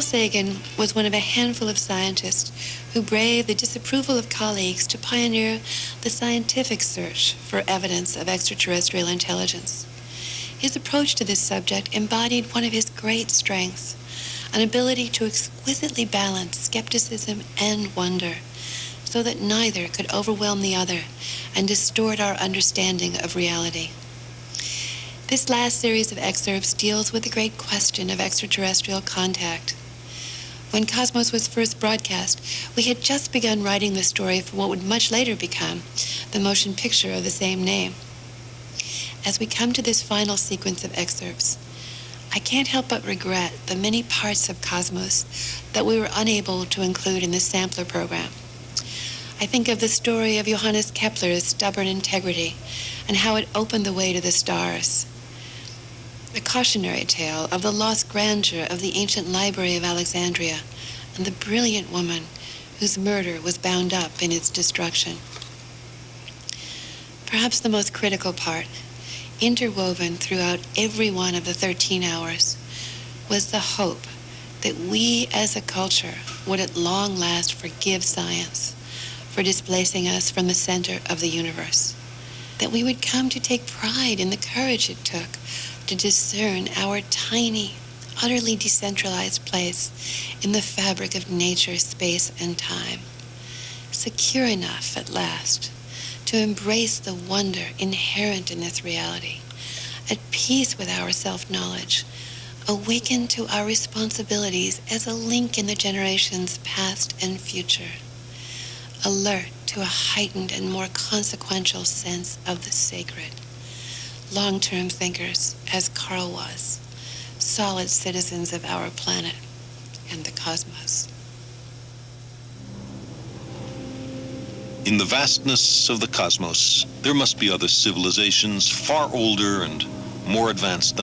Sagan was one of a handful of scientists who braved the disapproval of colleagues to pioneer the scientific search for evidence of extraterrestrial intelligence. His approach to this subject embodied one of his great strengths, an ability to exquisitely balance skepticism and wonder, so that neither could overwhelm the other and distort our understanding of reality. This last series of excerpts deals with the great question of extraterrestrial contact. When Cosmos was first broadcast, we had just begun writing the story for what would much later become the motion picture of the same name. As we come to this final sequence of excerpts, I can't help but regret the many parts of Cosmos that we were unable to include in the sampler program. I think of the story of Johannes Kepler's stubborn integrity and how it opened the way to the stars. The cautionary tale of the lost grandeur of the ancient library of Alexandria and the brilliant woman whose murder was bound up in its destruction. Perhaps the most critical part, interwoven throughout every one of the 13 hours, was the hope that we as a culture would at long last forgive science for displacing us from the center of the universe, that we would come to take pride in the courage it took to discern our tiny, utterly decentralized place in the fabric of nature, space, and time, secure enough at last to embrace the wonder inherent in this reality, at peace with our self-knowledge, awakened to our responsibilities as a link in the generations past and future, alert to a heightened and more consequential sense of the sacred. Long-term thinkers, as Carl was, solid citizens of our planet and the cosmos. In the vastness of the cosmos, there must be other civilizations far older and more advanced than